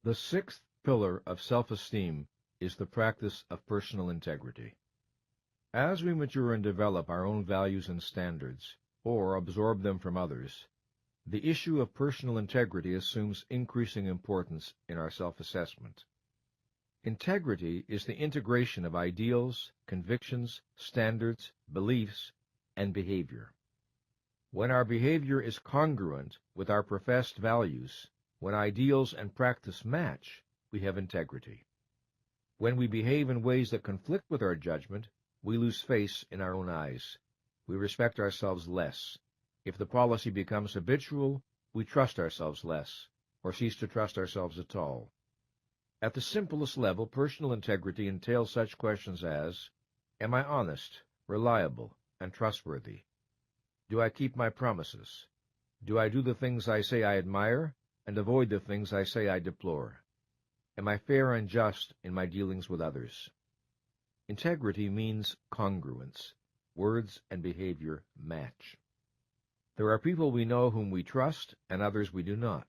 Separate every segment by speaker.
Speaker 1: The sixth pillar of self-esteem is the practice of personal integrity. As we mature and develop our own values and standards, or absorb them from others, the issue of personal integrity assumes increasing importance in our self-assessment. Integrity is the integration of ideals, convictions, standards, beliefs, and behavior. When our behavior is congruent with our professed values, when ideals and practice match, we have integrity. When we behave in ways that conflict with our judgment, we lose face in our own eyes. We respect ourselves less. If the policy becomes habitual, we trust ourselves less, or cease to trust ourselves at all. At the simplest level, personal integrity entails such questions as, am I honest, reliable, and trustworthy? Do I keep my promises? Do I do the things I say I admire, and avoid the things I say I deplore? Am I fair and just in my dealings with others? Integrity means congruence. Words and behavior match. There are people we know whom we trust, and others we do not.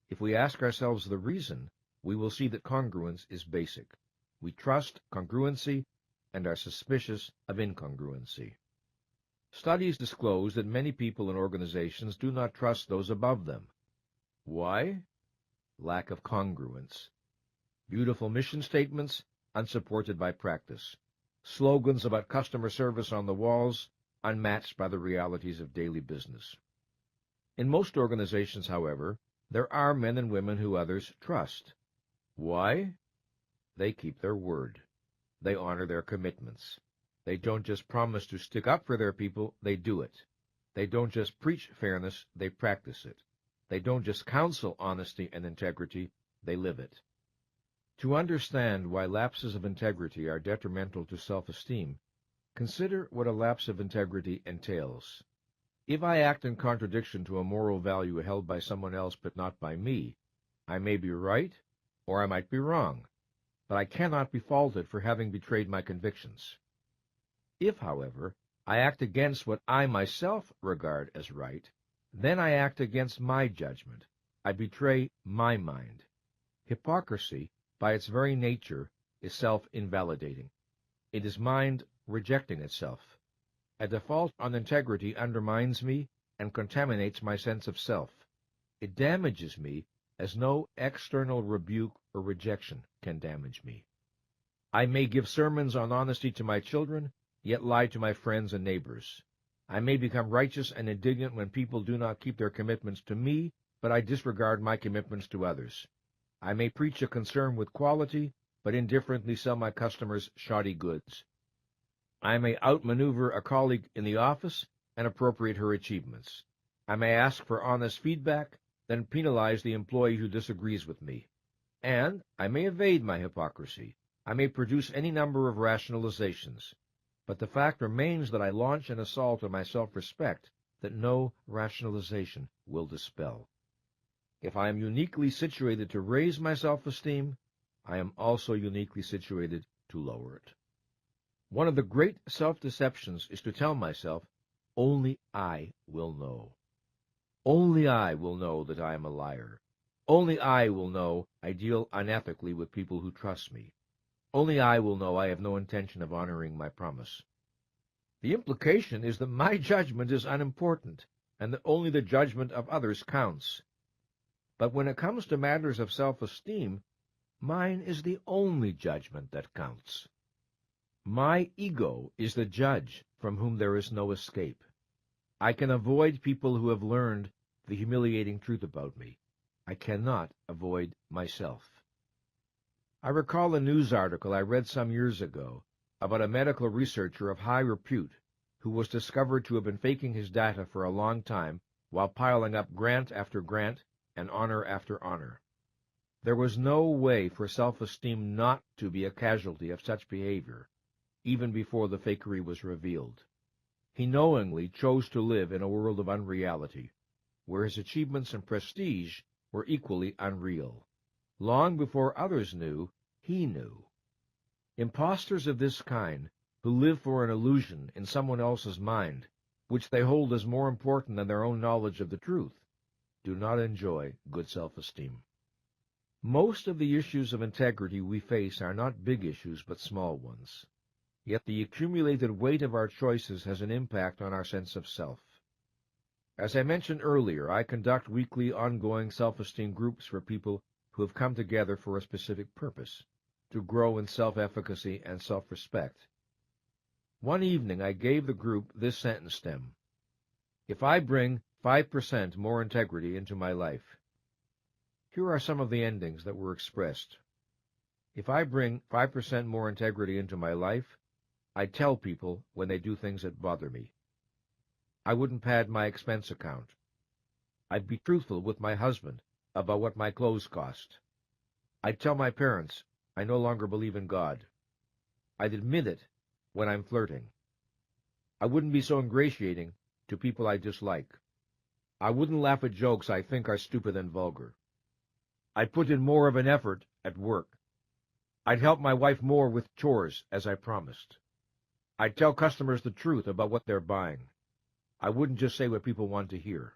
Speaker 1: If we ask ourselves the reason, we will see that congruence is basic. We trust congruency and are suspicious of incongruency. Studies disclose that many people and organizations do not trust those above them. Why? Lack of congruence. Beautiful mission statements, unsupported by practice. Slogans about customer service on the walls, unmatched by the realities of daily business. In most organizations, however, there are men and women who others trust. Why? They keep their word. They honor their commitments. They don't just promise to stick up for their people, they do it. They don't just preach fairness, they practice it. They don't just counsel honesty and integrity, they live it. To understand why lapses of integrity are detrimental to self-esteem, consider what a lapse of integrity entails. If I act in contradiction to a moral value held by someone else but not by me, I may be right, or I might be wrong, but I cannot be faulted for having betrayed my convictions. If, however, I act against what I myself regard as right, then I act against my judgment. I betray my mind. Hypocrisy, by its very nature, is self-invalidating. It is mind rejecting itself. A default on integrity undermines me and contaminates my sense of self. It damages me as no external rebuke or rejection can damage me. I may give sermons on honesty to my children, yet lie to my friends and neighbors. I may become righteous and indignant when people do not keep their commitments to me, but I disregard my commitments to others. I may preach a concern with quality, but indifferently sell my customers shoddy goods. I may outmaneuver a colleague in the office and appropriate her achievements. I may ask for honest feedback, then penalize the employee who disagrees with me. And I may evade my hypocrisy. I may produce any number of rationalizations. But the fact remains that I launch an assault on my self-respect that no rationalization will dispel. If I am uniquely situated to raise my self-esteem, I am also uniquely situated to lower it. One of the great self-deceptions is to tell myself, only I will know. Only I will know that I am a liar. Only I will know I deal unethically with people who trust me. Only I will know I have no intention of honoring my promise. The implication is that my judgment is unimportant, and that only the judgment of others counts. But when it comes to matters of self-esteem, mine is the only judgment that counts. My ego is the judge from whom there is no escape. I can avoid people who have learned the humiliating truth about me. I cannot avoid myself. I recall a news article I read some years ago about a medical researcher of high repute who was discovered to have been faking his data for a long time while piling up grant after grant and honor after honor. There was no way for self-esteem not to be a casualty of such behavior, even before the fakery was revealed. He knowingly chose to live in a world of unreality, where his achievements and prestige were equally unreal. Long before others knew, he knew. Impostors of this kind, who live for an illusion in someone else's mind, which they hold as more important than their own knowledge of the truth, do not enjoy good self-esteem. Most of the issues of integrity we face are not big issues, but small ones. Yet the accumulated weight of our choices has an impact on our sense of self. As I mentioned earlier, I conduct weekly ongoing self-esteem groups for people who have come together for a specific purpose, to grow in self-efficacy and self-respect. One evening I gave the group this sentence stem: if I bring 5% more integrity into my life. Here are some of the endings that were expressed. If I bring 5% more integrity into my life, I tell people when they do things that bother me. I wouldn't pad my expense account. I'd be truthful with my husband about what my clothes cost. I'd tell my parents I no longer believe in God. I'd admit it when I'm flirting. I wouldn't be so ingratiating to people I dislike. I wouldn't laugh at jokes I think are stupid and vulgar. I'd put in more of an effort at work. I'd help my wife more with chores, as I promised. I'd tell customers the truth about what they're buying. I wouldn't just say what people want to hear.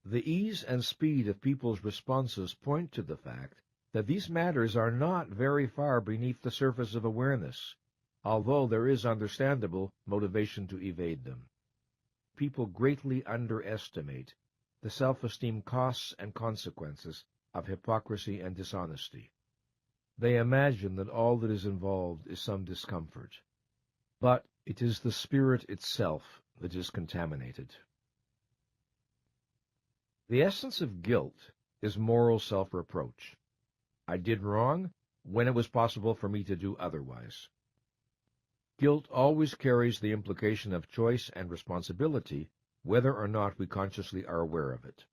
Speaker 1: The ease and speed of people's responses point to the fact that these matters are not very far beneath the surface of awareness, although there is understandable motivation to evade them. People greatly underestimate the self-esteem costs and consequences of hypocrisy and dishonesty. They imagine that all that is involved is some discomfort, but it is the spirit itself that is contaminated. The essence of guilt is moral self-reproach. I did wrong when it was possible for me to do otherwise. Guilt always carries the implication of choice and responsibility, whether or not we consciously are aware of it.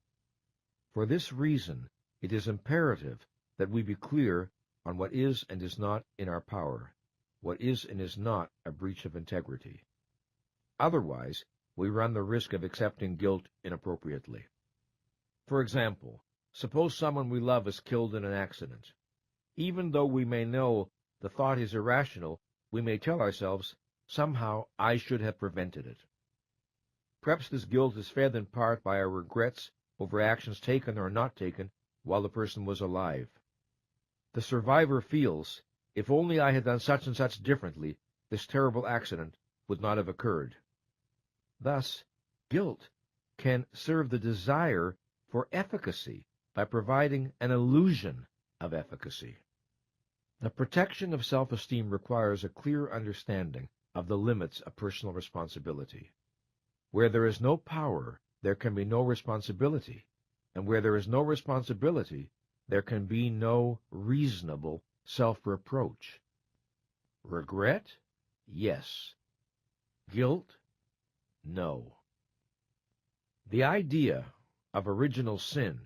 Speaker 1: For this reason, it is imperative that we be clear on what is and is not in our power, what is and is not a breach of integrity. Otherwise, we run the risk of accepting guilt inappropriately. For example, suppose someone we love is killed in an accident. Even though we may know the thought is irrational, we may tell ourselves, somehow I should have prevented it. Perhaps this guilt is fed in part by our regrets over actions taken or not taken while the person was alive. The survivor feels, if only I had done such and such differently, this terrible accident would not have occurred. Thus, guilt can serve the desire for efficacy by providing an illusion of efficacy. The protection of self-esteem requires a clear understanding of the limits of personal responsibility. Where there is no power, there can be no responsibility, and where there is no responsibility, there can be no reasonable self-reproach. Regret? Yes. Guilt? No. The idea of original sin,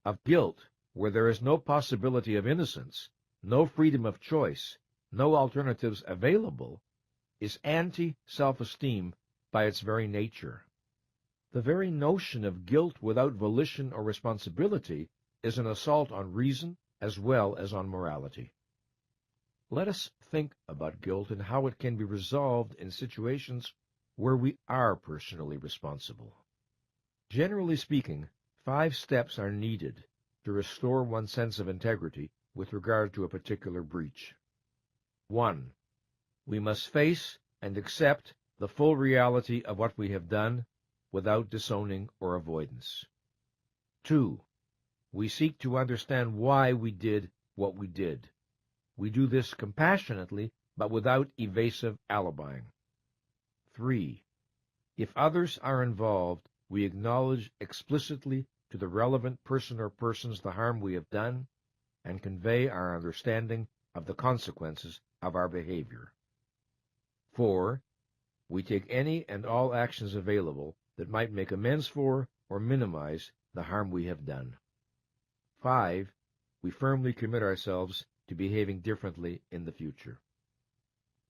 Speaker 1: of guilt where there is no possibility of innocence, no freedom of choice, no alternatives available, is anti-self-esteem by its very nature. The very notion of guilt without volition or responsibility is an assault on reason as well as on morality. Let us think about guilt and how it can be resolved in situations where we are personally responsible. Generally speaking, 5 steps are needed to restore one's sense of integrity with regard to a particular breach. 1. We must face and accept the full reality of what we have done without disowning or avoidance. 2. We seek to understand why we did what we did. We do this compassionately, but without evasive alibying. 3. If others are involved, we acknowledge explicitly to the relevant person or persons the harm we have done and convey our understanding of the consequences of our behavior. 4. We take any and all actions available that might make amends for or minimize the harm we have done. 5. We firmly commit ourselves to behaving differently in the future.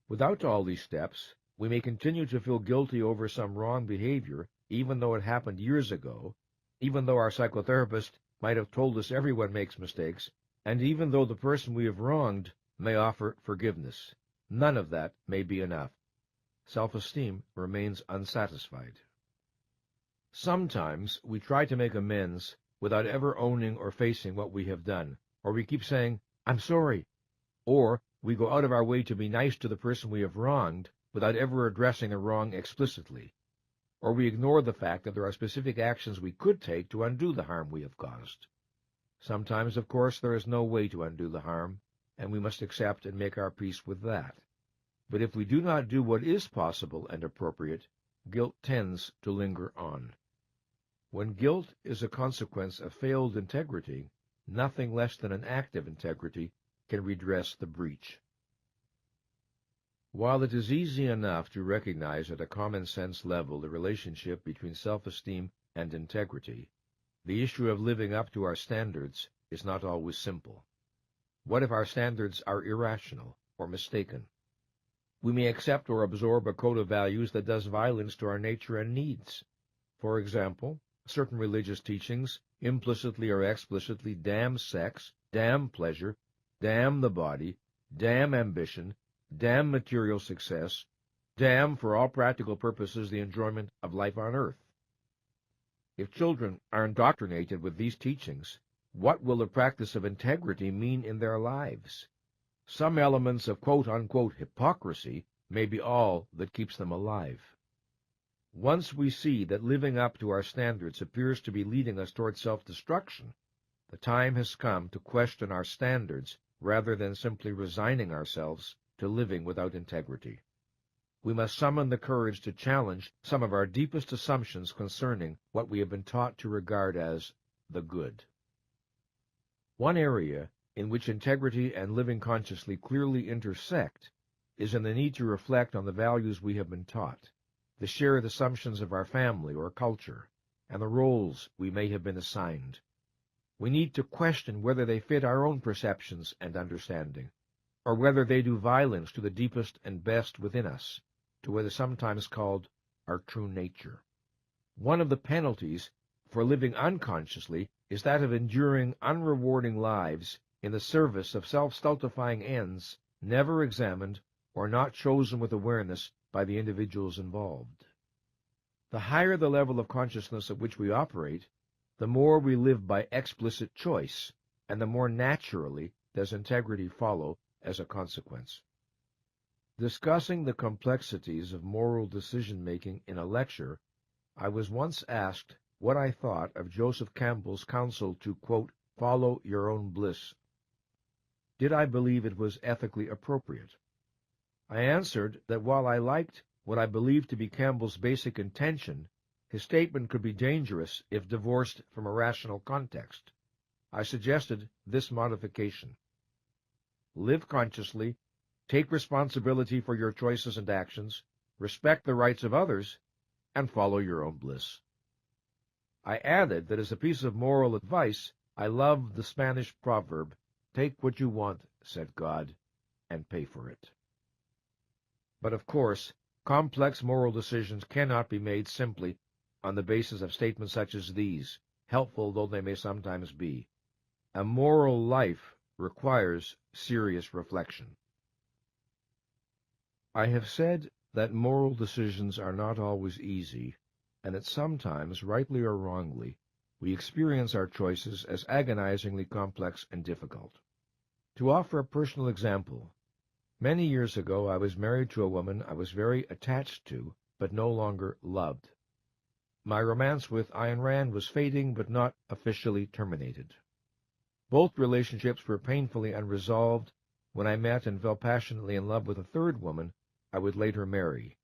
Speaker 1: Without all these steps, we may continue to feel guilty over some wrong behavior, even though it happened years ago, even though our psychotherapist might have told us everyone makes mistakes, and even though the person we have wronged may offer forgiveness. None of that may be enough. Self-esteem remains unsatisfied. Sometimes we try to make amends without ever owning or facing what we have done, or we keep saying, "I'm sorry," or we go out of our way to be nice to the person we have wronged without ever addressing a wrong explicitly, or we ignore the fact that there are specific actions we could take to undo the harm we have caused. Sometimes, of course, there is no way to undo the harm, and we must accept and make our peace with that. But if we do not do what is possible and appropriate, guilt tends to linger on. When guilt is a consequence of failed integrity, nothing less than an act of integrity can redress the breach. While it is easy enough to recognize at a common-sense level the relationship between self-esteem and integrity, the issue of living up to our standards is not always simple. What if our standards are irrational or mistaken? We may accept or absorb a code of values that does violence to our nature and needs. For example, certain religious teachings implicitly or explicitly damn sex, damn pleasure, damn the body, damn ambition, damn material success, damn, for all practical purposes, the enjoyment of life on earth. If children are indoctrinated with these teachings, what will the practice of integrity mean in their lives? Some elements of quote-unquote hypocrisy may be all that keeps them alive. Once we see that living up to our standards appears to be leading us toward self-destruction, the time has come to question our standards rather than simply resigning ourselves to living without integrity. We must summon the courage to challenge some of our deepest assumptions concerning what we have been taught to regard as the good. One area in which integrity and living consciously clearly intersect is in the need to reflect on the values we have been taught, the shared assumptions of our family or culture, and the roles we may have been assigned. We need to question whether they fit our own perceptions and understanding, or whether they do violence to the deepest and best within us, to what is sometimes called our true nature. One of the penalties for living unconsciously is that of enduring unrewarding lives in the service of self-stultifying ends never examined or not chosen with awareness by the individuals involved. The higher the level of consciousness at which we operate, the more we live by explicit choice, and the more naturally does integrity follow as a consequence. Discussing the complexities of moral decision-making in a lecture, I was once asked what I thought of Joseph Campbell's counsel to, quote, follow your own bliss. Did I believe it was ethically appropriate? I answered that while I liked what I believed to be Campbell's basic intention, his statement could be dangerous if divorced from a rational context. I suggested this modification. Live consciously, take responsibility for your choices and actions, respect the rights of others, and follow your own bliss. I added that as a piece of moral advice, I loved the Spanish proverb, take what you want, said God, and pay for it. But of course, complex moral decisions cannot be made simply on the basis of statements such as these, helpful though they may sometimes be. A moral life requires serious reflection. I have said that moral decisions are not always easy, and that sometimes, rightly or wrongly, we experience our choices as agonizingly complex and difficult. To offer a personal example, many years ago I was married to a woman I was very attached to, but no longer loved. My romance with Ayn Rand was fading, but not officially terminated. Both relationships were painfully unresolved when I met and fell passionately in love with a third woman I would later marry,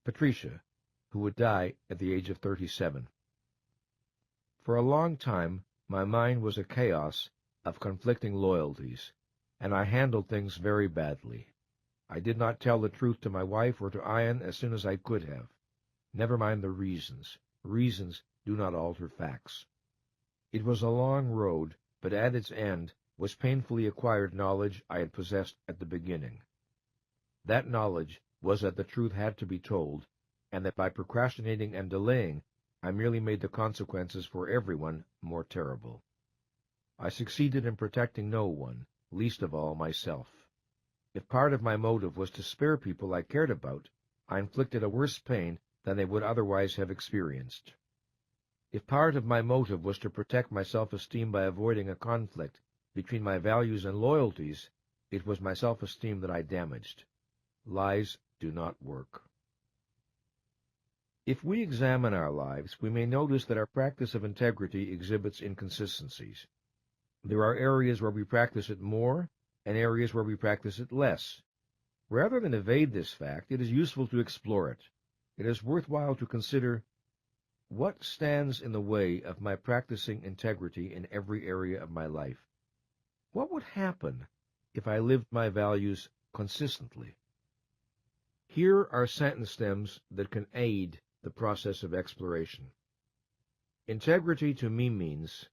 Speaker 1: Patricia, who would die at the age of 37. For a long time, my mind was a chaos of conflicting loyalties, and I handled things very badly. I did not tell the truth to my wife or to Ayn as soon as I could have. Never mind the reasons. Reasons do not alter facts. It was a long road, but at its end was painfully acquired knowledge I had possessed at the beginning. That knowledge was that the truth had to be told, and that by procrastinating and delaying, I merely made the consequences for everyone more terrible. I succeeded in protecting no one, least of all myself. If part of my motive was to spare people I cared about, I inflicted a worse pain than they would otherwise have experienced. If part of my motive was to protect my self-esteem by avoiding a conflict between my values and loyalties, it was my self-esteem that I damaged. Lies do not work. If we examine our lives, we may notice that our practice of integrity exhibits inconsistencies. There are areas where we practice it more and areas where we practice it less. Rather than evade this fact, it is useful to explore it. It is worthwhile to consider what stands in the way of my practicing integrity in every area of my life. What would happen if I lived my values consistently? Here are sentence stems that can aid the process of exploration. Integrity to me means,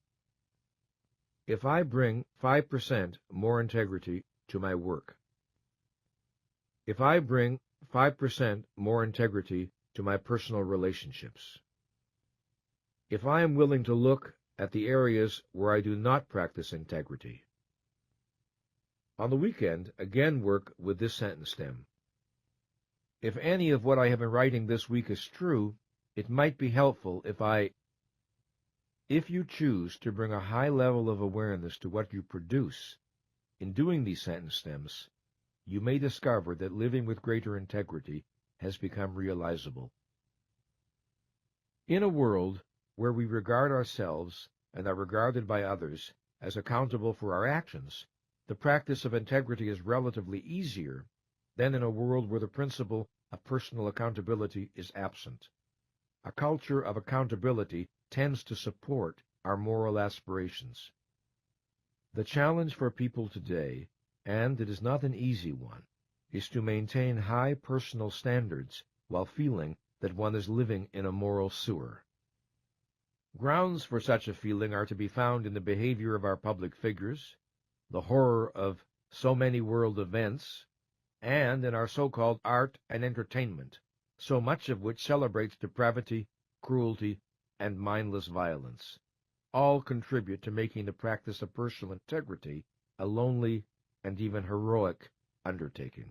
Speaker 1: if I bring 5% more integrity to my work, if I bring 5% more integrity to my personal relationships, if I am willing to look at the areas where I do not practice integrity. On the weekend, again work with this sentence stem. If any of what I have been writing this week is true, it might be helpful if you choose to bring a high level of awareness to what you produce. In doing these sentence stems, you may discover that living with greater integrity has become realizable. In a world where we regard ourselves and are regarded by others as accountable for our actions, the practice of integrity is relatively easier than in a world where the principle of personal accountability is absent. A culture of accountability tends to support our moral aspirations. The challenge for people today, and it is not an easy one, is to maintain high personal standards while feeling that one is living in a moral sewer. Grounds for such a feeling are to be found in the behavior of our public figures, the horror of so many world events, and in our so-called art and entertainment, so much of which celebrates depravity, cruelty, and mindless violence. All contribute to making the practice of personal integrity a lonely and even heroic undertaking.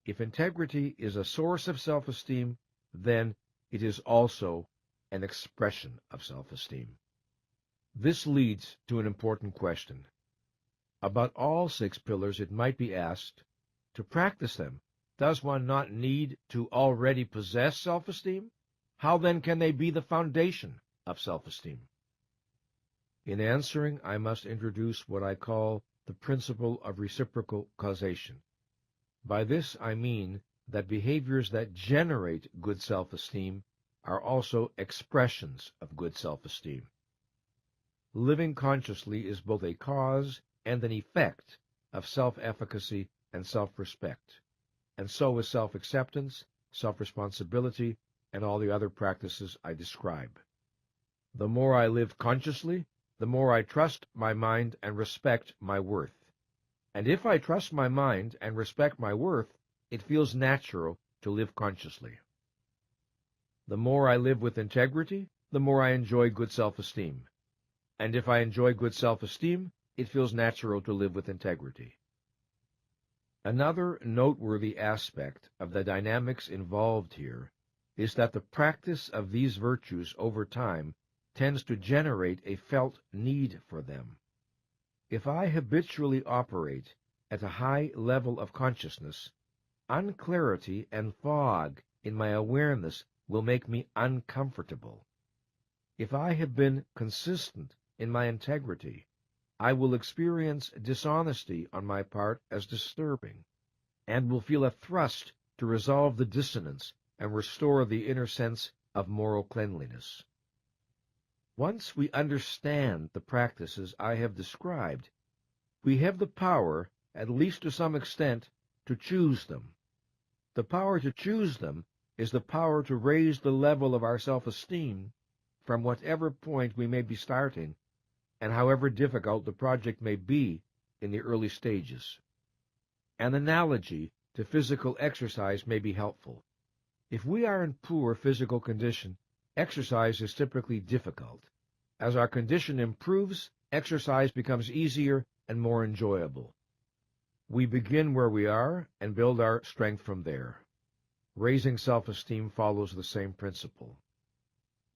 Speaker 1: If integrity is a source of self-esteem, then it is also an expression of self-esteem. This leads to an important question. About all 6 pillars, it might be asked, to practice them, does one not need to already possess self-esteem? How then can they be the foundation of self-esteem? In answering, I must introduce what I call the principle of reciprocal causation. By this I mean that behaviors that generate good self-esteem are also expressions of good self-esteem. Living consciously is both a cause and an effect of self-efficacy and self-respect, and so is self-acceptance, self-responsibility, and all the other practices I describe. The more I live consciously, the more I trust my mind and respect my worth. And if I trust my mind and respect my worth, it feels natural to live consciously. The more I live with integrity, the more I enjoy good self-esteem. And if I enjoy good self-esteem, it feels natural to live with integrity. Another noteworthy aspect of the dynamics involved here is that the practice of these virtues over time tends to generate a felt need for them. If I habitually operate at a high level of consciousness, unclarity and fog in my awareness will make me uncomfortable. If I have been consistent in my integrity, I will experience dishonesty on my part as disturbing, and will feel a thrust to resolve the dissonance and restore the inner sense of moral cleanliness. Once we understand the practices I have described, we have the power, at least to some extent, to choose them. The power to choose them is the power to raise the level of our self-esteem from whatever point we may be starting, and however difficult the project may be in the early stages. An analogy to physical exercise may be helpful. If we are in poor physical condition, exercise is typically difficult. As our condition improves, exercise becomes easier and more enjoyable. We begin where we are and build our strength from there. Raising self-esteem follows the same principle.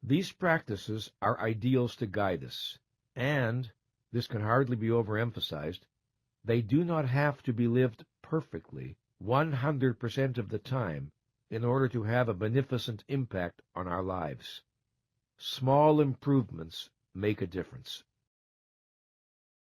Speaker 1: These practices are ideals to guide us, and, this can hardly be overemphasized, they do not have to be lived perfectly 100% of the time in order to have a beneficent impact on our lives. Small improvements make a difference.